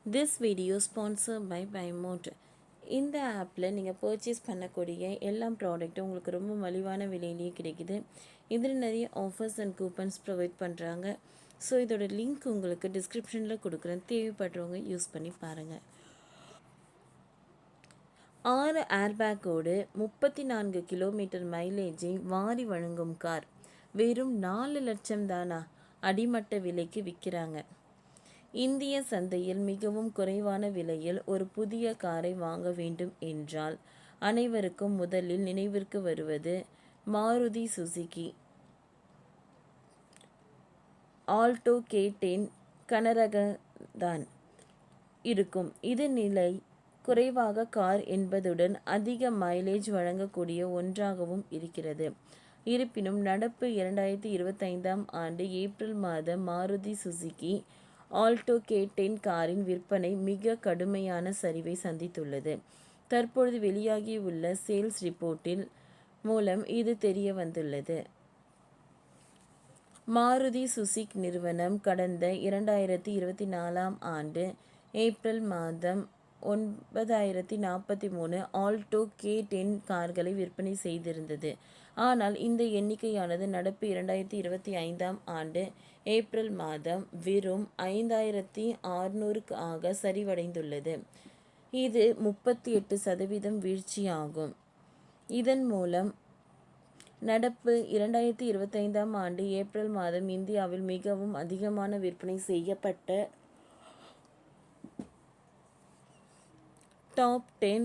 This video sponsor by பைமோட். இந்த ஆப்பில் நீங்கள் பர்ச்சேஸ் பண்ணக்கூடிய எல்லா ப்ராடக்ட்டும் உங்களுக்கு ரொம்ப மலிவான விலையிலேயே கிடைக்குது. இதில் நிறைய ஆஃபர்ஸ் அண்ட் கூப்பன்ஸ் ப்ரொவைட் பண்ணுறாங்க. ஸோ இதோட லிங்க் உங்களுக்கு டிஸ்கிரிப்ஷனில் கொடுக்குறேன். தேவைப்படுறவங்க யூஸ் பண்ணி பாருங்கள். 6 ஏர்பேக்கோடு 34 கிலோமீட்டர் மைலேஜை வாரி வழங்கும் கார் வெறும் 4 லட்சம் தானா அடிமட்ட விலைக்கு விற்கிறாங்க. இந்திய சந்தையில் மிகவும் குறைவான விலையில் ஒரு புதிய காரை வாங்க வேண்டும் என்றால் அனைவருக்கும் முதலில் நினைவிற்கு வருவது மாருதி சுசுகி ஆல்டோ K10 கனரகத்தான் இருக்கும். இது நிலை குறைவாக கார் என்பதுடன் அதிக மைலேஜ் வழங்கக்கூடிய ஒன்றாகவும் இருக்கிறது. இருப்பினும் நடப்பு 2025ஆம் ஆண்டு ஏப்ரல் மாதம் மாருதி சுசுகி ஆல்டோ K10 காரின் விற்பனை மிக கடுமையான சரிவை சந்தித்துள்ளது. தற்பொழுது வெளியாகியுள்ள சேல்ஸ் ரிப்போர்ட்டில் மூலம் இது தெரிய வந்துள்ளது. மாருதி சுசுகி நிறுவனம் கடந்த 2024ஆம் ஆண்டு ஏப்ரல் மாதம் 9043 ஆல்டோ K10 கார்களை விற்பனை செய்திருந்தது. ஆனால் இந்த எண்ணிக்கையானது நடப்பு 2025ஆம் ஆண்டு ஏப்ரல் மாதம் வெறும் 5600 ஆக சரிவடைந்துள்ளது. இது 38% வீழ்ச்சியாகும். இதன் மூலம் நடப்பு 2025ஆம் ஆண்டு ஏப்ரல் மாதம் இந்தியாவில் மிகவும் அதிகமான விற்பனை செய்யப்பட்ட டாப் 10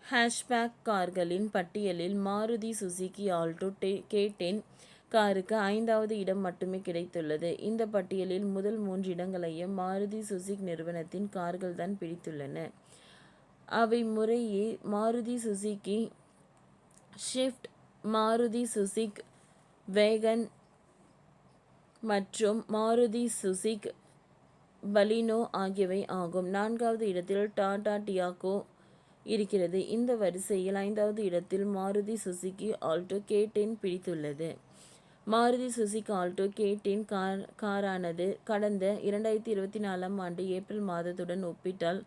ஹேஷ்பேக் கார்களின் பட்டியலில் மாருதி சுசுகி ஆல்டோ K10 காருக்கு 5வது இடம் மட்டுமே கிடைத்துள்ளது. இந்த பட்டியலில் முதல் 3 இடங்களையும் மாருதி சுசுகி நிறுவனத்தின் கார்கள்தான் பிடித்துள்ளன. அவை முறையே Maruti Suzuki swift, Maruti Suzuki wagon மற்றும் மாருதி சுசுகி பலினோ ஆகியவை ஆகும். 4வது இடத்தில் டாடா டியாகோ இருக்கிறது. இந்த வரிசையில் 5வது இடத்தில் மாருதி சுசுகி ஆல்டோ K10 பிடித்துள்ளது. மாருதி சுசுகி ஆல்டோ K10 காரானது கடந்த 2024ஆம் ஆண்டு ஏப்ரல் மாதத்துடன் ஒப்பிட்டால்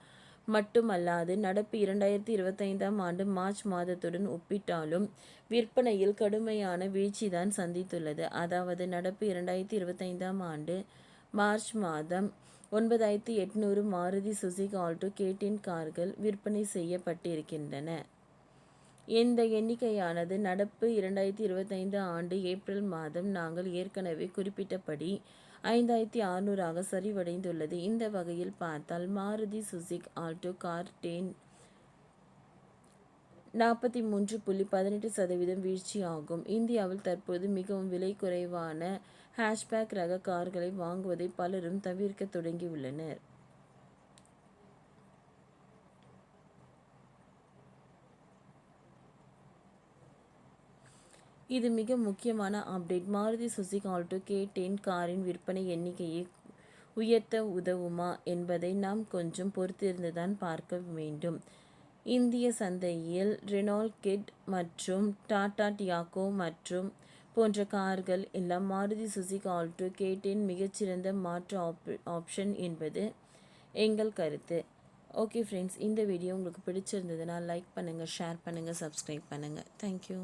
மட்டுமல்லாது நடப்பு 2025ஆம் ஆண்டு மார்ச் மாதத்துடன் ஒப்பிட்டாலும் விற்பனையில் கடுமையான வீழ்ச்சிதான் சந்தித்துள்ளது. அதாவது நடப்பு 2025ஆம் ஆண்டு மார்ச் மாதம் 9800 மாருதி சுசுகி ஆல்டோ K10 கார்கள் விற்பனை செய்யப்பட்டிருக்கின்றன. இந்த எண்ணிக்கையானது நடப்பு 2025 ஆண்டு ஏப்ரல் மாதம் நாங்கள் ஏற்கனவே குறிப்பிட்டபடி 5600 சரிவடைந்துள்ளது. இந்த வகையில் பார்த்தால் மாருதி சுசுகி ஆல்டோ கார் 43.18% வீழ்ச்சியாகும். இந்தியாவில் தற்போது மிகவும் விலை குறைவான ஹேஷ்பேக் ரக கார்களை வாங்குவதை பலரும் தவிர்க்க தொடங்கியுள்ளனர். இது மிக முக்கியமான update. Maruti Suzuki Alto K10 காரின் விற்பனை எண்ணிக்கையை உயர்த்த உதவுமா என்பதை நாம் கொஞ்சம் பொறுத்திருந்துதான் பார்க்க வேண்டும். இந்திய சந்தையில் ரெனால்ட் கிட் மற்றும் டாடா டியாகோ மற்றும் போன்ற கார்கள் எல்லாம் மாருதி சுசுகி ஆல்டோ K10 மிகச்சிறந்த மாற்று ஆப்ஷன் என்பது எங்கள் கருத்து. ஓகே ஃப்ரெண்ட்ஸ், இந்த வீடியோ உங்களுக்கு பிடிச்சிருந்ததுன்னா லைக் பண்ணுங்கள், ஷேர் பண்ணுங்கள், சப்ஸ்கிரைப் பண்ணுங்கள். தேங்க்யூ.